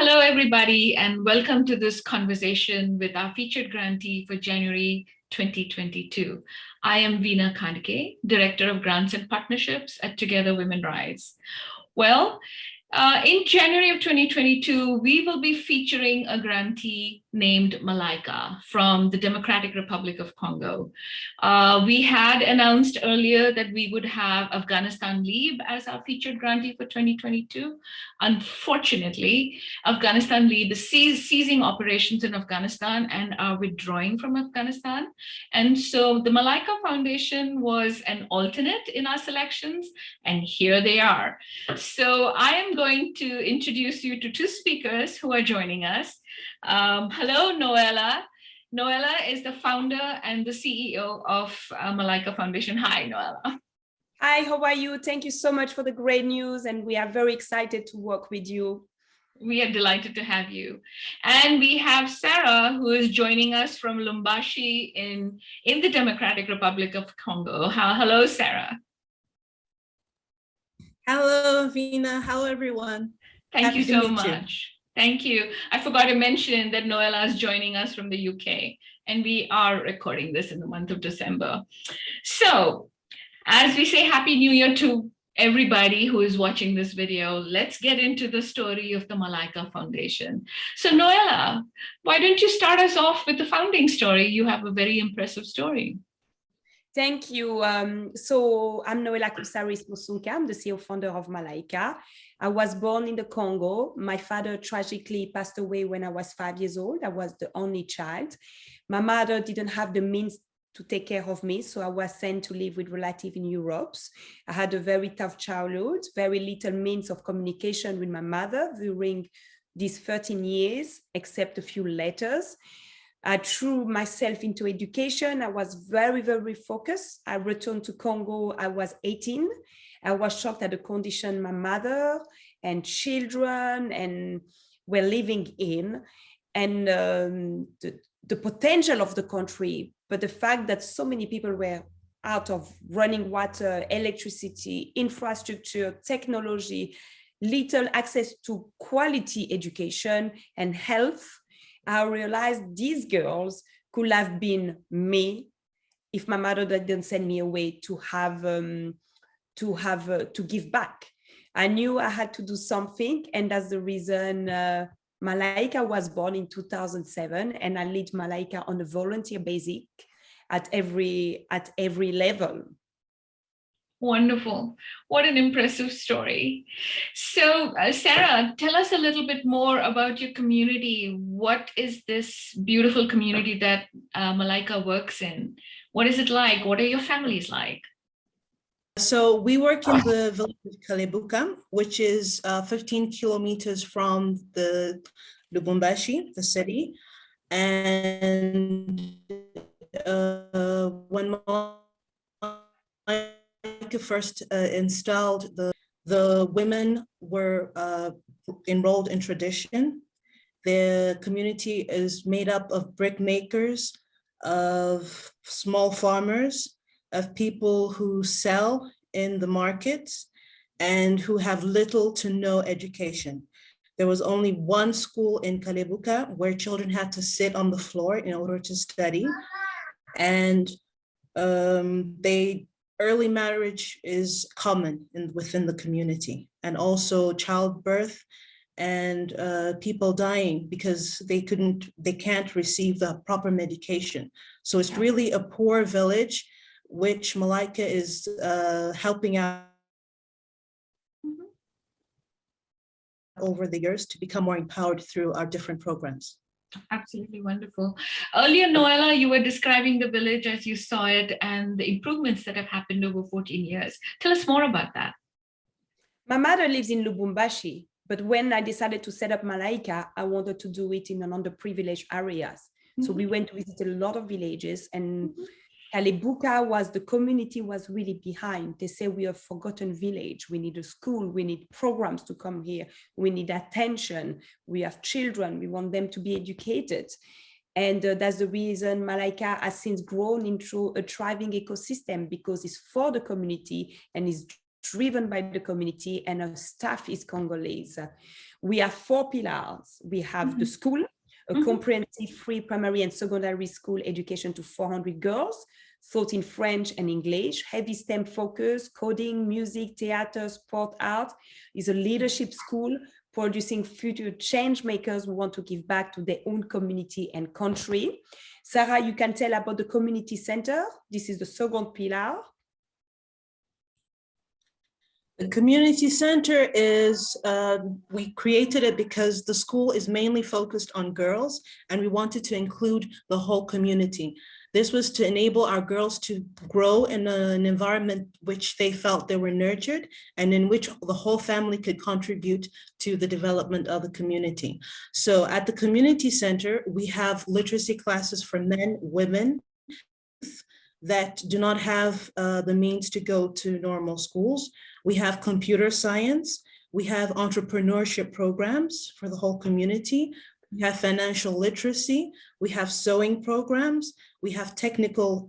Hello, everybody, and welcome to this conversation with our featured grantee for January 2022. I am Veena Khandke, Director of Grants and Partnerships at Together Women Rise. Well, in January of 2022, we will be featuring a grantee named Malaika from the Democratic Republic of Congo. We had announced earlier that we would have Afghanistan Leab as our featured grantee for 2022. Unfortunately, Afghanistan Leab is ceasing operations in Afghanistan and are withdrawing from Afghanistan. And so the Malaika Foundation was an alternate in our selections, and here they are. So I am going to introduce you to two speakers who are joining us. Hello, Noella. Noella is the founder and the CEO of Malaika Foundation. Hi, Noella. Hi, how are you? Thank you so much for the great news, and we are very excited to work with you. We are delighted to have you. And we have Sarah, who is joining us from Lubumbashi in the Democratic Republic of Congo. Hello, Sarah. Hello, Veena. Hello, everyone. Thank you so much. Thank you. I forgot to mention that Noella is joining us from the UK, and we are recording this in the month of December. So, as we say Happy New Year to everybody who is watching this video, let's get into the story of the Malaika Foundation. So, Noella, why don't you start us off with the founding story? You have a very impressive story. Thank you. So I'm Noella Coursaris Musunka. I'm the CEO founder of Malaika. I was born in the Congo. My father tragically passed away when I was 5 years old. I was the only child. My mother didn't have the means to take care of me, so I was sent to live with relatives in Europe. I had a very tough childhood, very little means of communication with my mother during these 13 years, except a few letters. I threw myself into education. I was very, very focused. I returned to Congo. I was 18. I was shocked at the condition my mother and children and were living in, and the potential of the country, but the fact that so many people were out of running water, electricity, infrastructure, technology, little access to quality education and health. I realized these girls could have been me if my mother didn't send me away to give back. I knew I had to do something, and that's the reason Malaika was born in 2007, and I lead Malaika on a volunteer basis at every level. Wonderful. What an impressive story. So, Sarah, tell us a little bit more about your community. What is this beautiful community that Malaika works in? What is it like? What are your families like? So we work in the village of Kalebuka, which is 15 kilometers from the Lubumbashi, the city. And when Malaika first installed, the women were enrolled in tradition. The community is made up of brick makers, of small farmers, of people who sell in the markets, and who have little to no education. There was only one school in Kalebuka where children had to sit on the floor in order to study. And early marriage is common within the community, and also childbirth and people dying because they can't receive the proper medication. So it's really a poor village, which Malaika is helping out over the years to become more empowered through our different programs. Absolutely wonderful. Earlier, Noella, you were describing the village as you saw it and the improvements that have happened over 14 years. Tell us more about that. My mother lives in Lubumbashi, but when I decided to set up Malaika, I wanted to do it in an underprivileged areas. So we went to visit a lot of villages, and Kalebuka the community was really behind. They say we are a forgotten village. We need a school. We need programs to come here. We need attention. We have children. We want them to be educated. And that's the reason Malaika has since grown into a thriving ecosystem, because it's for the community and is driven by the community, and our staff is Congolese. We have 4 pillars. We have the school, a comprehensive free primary and secondary school education to 400 girls, taught in French and English, heavy STEM focus, coding, music, theater, sport, art. Is a leadership school producing future change makers who want to give back to their own community and country. Sarah, you can tell about the community center. This is the second pillar. The community center is, we created it because the school is mainly focused on girls, and we wanted to include the whole community. This was to enable our girls to grow in an environment which they felt they were nurtured and in which the whole family could contribute to the development of the community. So at the community center, we have literacy classes for men, women, that do not have the means to go to normal schools. We have computer science. We have entrepreneurship programs for the whole community. We have financial literacy. We have sewing programs. We have technical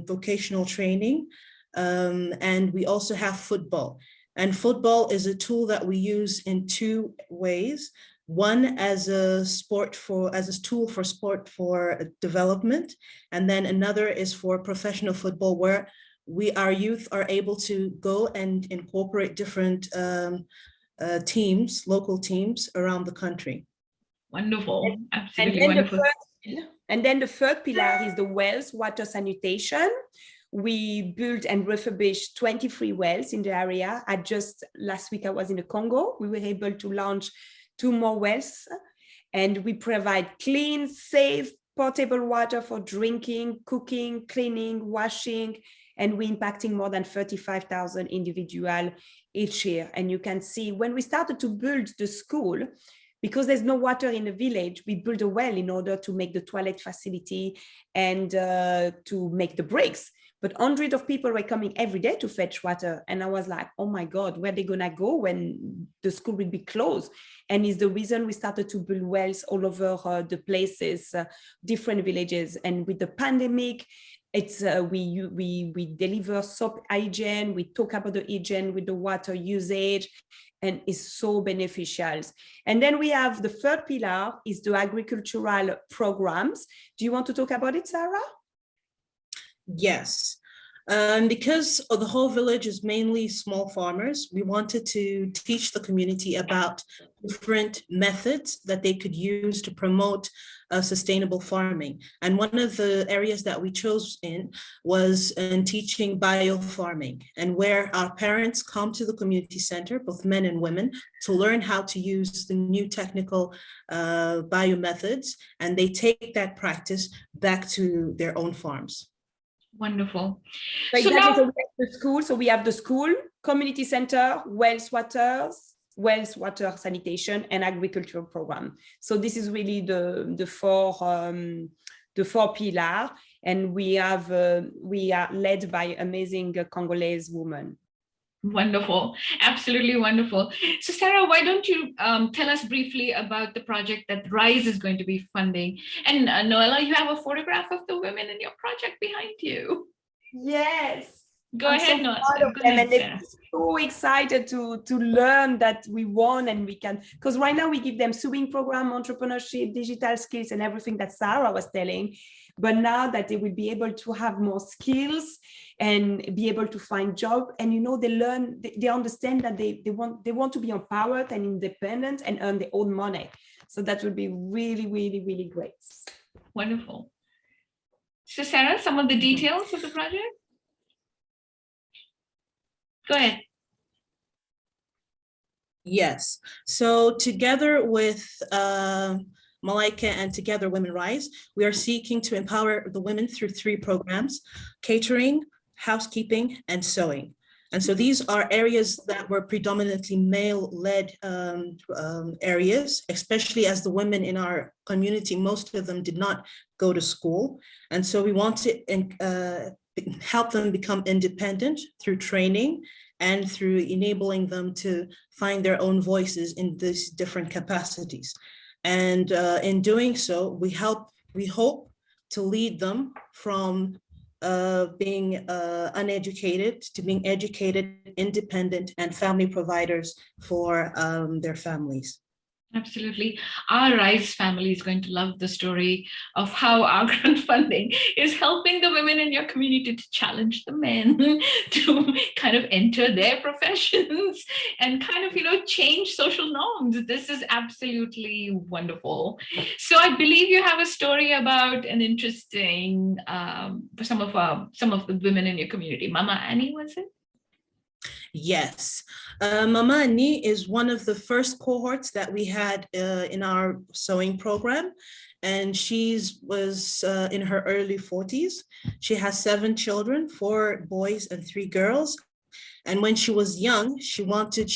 vocational training. And we also have football. And football is a tool that we use in 2 ways. One as a tool for sport for development, and then another is for professional football, where our youth are able to go and incorporate different teams, local teams around the country. Wonderful, absolutely wonderful. And then the third pillar is the wells, water sanitation. We built and refurbished 23 wells in the area. Last week I was in the Congo. We were able to launch 2 more wells, and we provide clean, safe, portable water for drinking, cooking, cleaning, washing, and we're impacting more than 35,000 individuals each year. And you can see when we started to build the school, because there's no water in the village, we built a well in order to make the toilet facility and to make the bricks. But hundreds of people were coming every day to fetch water. And I was like, oh my God, where are they gonna go when the school will be closed? And it's the reason we started to build wells all over the places, different villages. And with the pandemic, it's we deliver soap hygiene, we talk about the hygiene with the water usage, and it's so beneficial. And then we have the third pillar is the agricultural programs. Do you want to talk about it, Sarah? Yes, because the whole village is mainly small farmers, we wanted to teach the community about different methods that they could use to promote sustainable farming. And one of the areas that we chose in was in teaching biofarming, and where our parents come to the community center, both men and women, to learn how to use the new technical biomethods, and they take that practice back to their own farms. Wonderful. So exactly, so we have the school. So we have the school, community center, wells, water sanitation, and agricultural program. So this is really the four pillar, and we are led by amazing Congolese women. Wonderful, absolutely wonderful. So Sarah, why don't you tell us briefly about the project that RISE is going to be funding? And Noella, you have a photograph of the women in your project behind you. Yes. Go ahead, Noella. Go ahead, Sarah. So excited to learn that we won, and we can, because right now we give them sewing program, entrepreneurship, digital skills, and everything that Sarah was telling. But now that they will be able to have more skills and be able to find job, and they understand that they want to be empowered and independent and earn their own money. So that would be really, really, really great. Wonderful. So Sarah, some of the details of the project? Go ahead. Yes, so together with Malaika and Together Women Rise, we are seeking to empower the women through 3 programs: catering, housekeeping, and sewing. And so these are areas that were predominantly male-led areas, especially as the women in our community, most of them did not go to school. And so we want to help them become independent through training and through enabling them to find their own voices in these different capacities. And in doing so, we hope to lead them from being uneducated to being educated, independent, and family providers for their families. Absolutely. Our RISE family is going to love the story of how our grant funding is helping the women in your community to challenge the men to kind of enter their professions and kind of, change social norms. This is absolutely wonderful. So I believe you have a story about an interesting, for some of the women in your community. Mama Annie, was it? Yes, Mama Ani is one of the first cohorts that we had in our sewing program, and she was in her early 40s. She has 7 children, 4 boys and 3 girls. And when she was young, she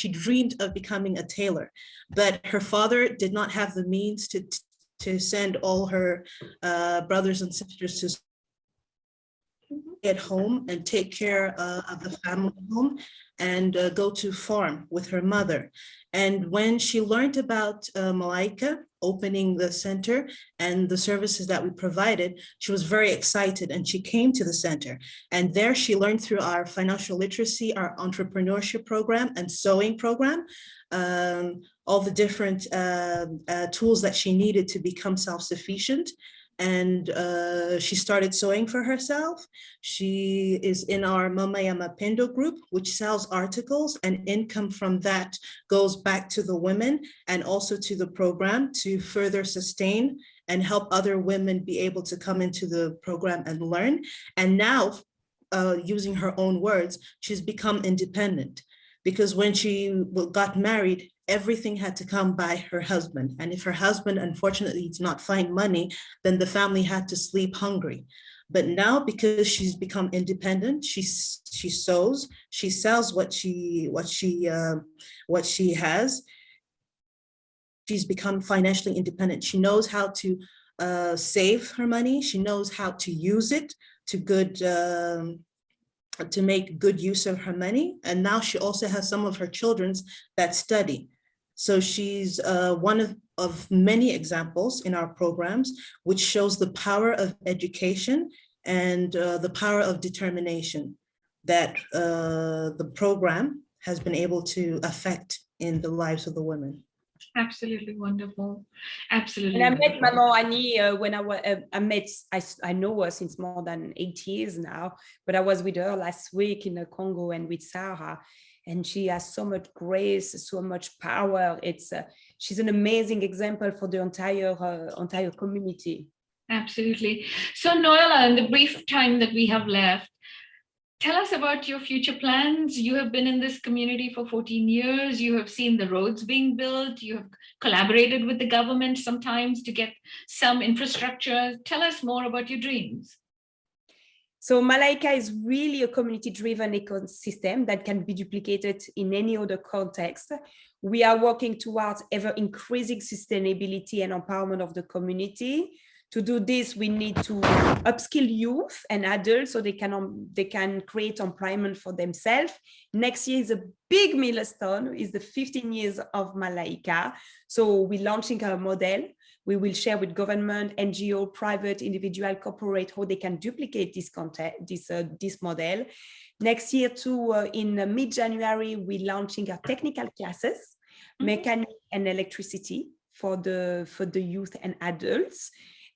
dreamed of becoming a tailor, but her father did not have the means to send all her brothers and sisters to at home and take care of the family home and go to farm with her mother. And when she learned about Malaika opening the center and the services that we provided, she was very excited and she came to the center. And there she learned through our financial literacy, our entrepreneurship program and sewing program, all the different tools that she needed to become self-sufficient. And she started sewing for herself. She is in our Mama ya Mapendo group, which sells articles, and income from that goes back to the women and also to the program to further sustain and help other women be able to come into the program and learn. And now, using her own words, she's become independent, because when she got married, everything had to come by her husband. And if her husband, unfortunately, did not find money, then the family had to sleep hungry. But now, because she's become independent, she sews, she sells what she has. She's become financially independent. She knows how to save her money. She knows how to use it to make good use of her money. And now she also has some of her children that study. So she's one of many examples in our programs, which shows the power of education and the power of determination that the program has been able to affect in the lives of the women. Absolutely wonderful. Absolutely. And I met wonderful. Maman Annie when I know her since more than 8 years now, but I was with her last week in the Congo and with Sarah, and she has so much grace, so much power. She's an amazing example for the entire community. Absolutely. So Noella, in the brief time that we have left, tell us about your future plans. You have been in this community for 14 years. You have seen the roads being built. You have collaborated with the government sometimes to get some infrastructure. Tell us more about your dreams. So Malaika is really a community-driven ecosystem that can be duplicated in any other context. We are working towards ever-increasing sustainability and empowerment of the community. To do this, we need to upskill youth and adults so they can create employment for themselves. Next year is a big milestone, is the 15 years of Malaika. So we're launching our model. We will share with government, NGO, private, individual, corporate, how they can duplicate this model. Next year too, in mid-January, we're launching our technical classes, mechanic and electricity for the youth and adults.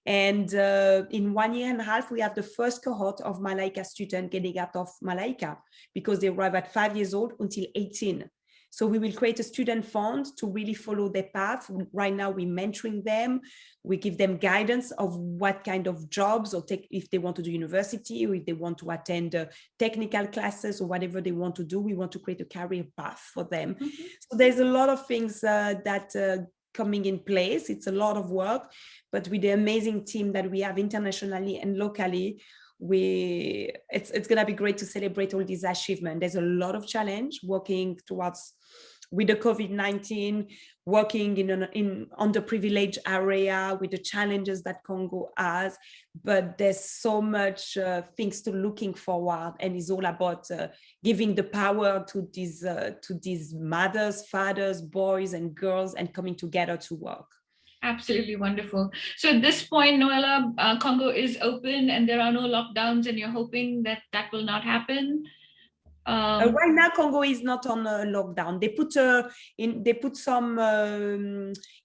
And in 1.5 years, we have the first cohort of Malaika students getting out of Malaika because they arrive at 5 years old until 18. So we will create a student fund to really follow their path. Right now, we're mentoring them. We give them guidance of what kind of jobs or if they want to do university or if they want to attend technical classes or whatever they want to do. We want to create a career path for them. So there's a lot of things that coming in place. It's a lot of work, but with the amazing team that we have internationally and locally, it's going to be great to celebrate all these achievements. There's a lot of challenge working towards with the COVID-19, working in an underprivileged area with the challenges that Congo has, but there's so much things to looking forward, and it's all about giving the power to these mothers, fathers, boys and girls, and coming together to work. Absolutely wonderful. So at this point, Noella, Congo is open and there are no lockdowns, and you're hoping that that will not happen. Right now, Congo is not on a lockdown. They put some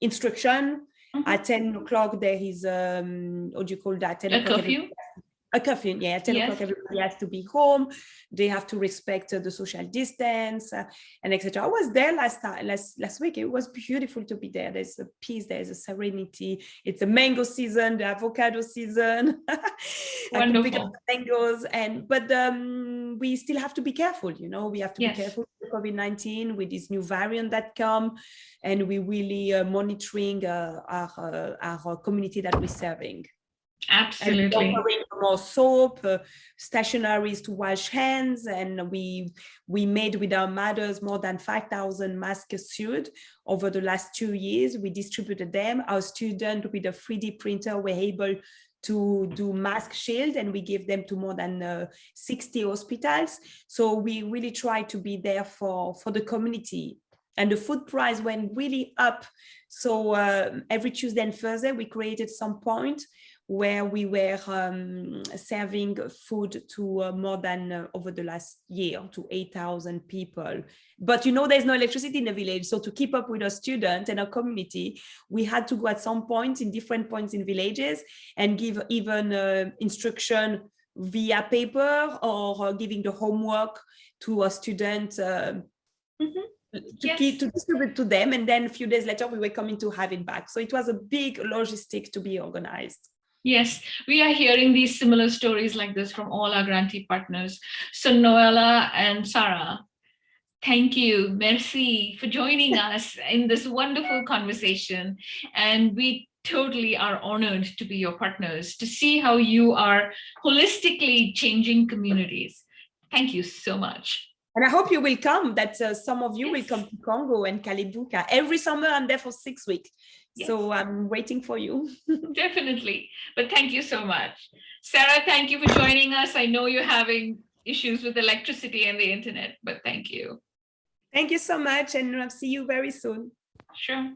instruction. At 10 o'clock. There is what do you call that? 10 A o'clock. curfew? A curfew, yeah. At 10 Yes. o'clock, everybody has to be home. They have to respect the social distance and etc. I was there last week. It was beautiful to be there. There's a peace, there's a serenity. It's a mango season, the avocado season. I could pick up mangoes, but we still have to be careful. You know, we have to be careful with COVID-19, with this new variant that come, and we really monitoring our community that we're serving. Absolutely. And offering more soap, stationaries to wash hands, and we made with our mothers more than 5,000 masks sewed over the last 2 years. We distributed them. Our students with a 3D printer were able to do mask shield, and we gave them to more than 60 hospitals. So we really try to be there for the community. And the food price went really up. So every Tuesday and Thursday, we created some point where we were serving food to more than over the last year to 8,000 people. But you know, there's no electricity in the village. So to keep up with our students and our community, we had to go at some point in different points in villages and give even instruction via paper or giving the homework to our students to distribute to them. And then a few days later, we were coming to have it back. So it was a big logistics to be organized. Yes, we are hearing these similar stories like this from all our grantee partners. So Noella and Sarah, thank you, merci for joining us in this wonderful conversation. And we totally are honored to be your partners, to see how you are holistically changing communities. Thank you so much. And I hope you will come, that some of you will come to Congo and Kalebuka. Every summer I'm there for 6 weeks. Yes. So I'm waiting for you. Definitely. But thank you so much. Sarah, thank you for joining us. I know you're having issues with electricity and the internet, but thank you. Thank you so much, and I'll see you very soon. Sure.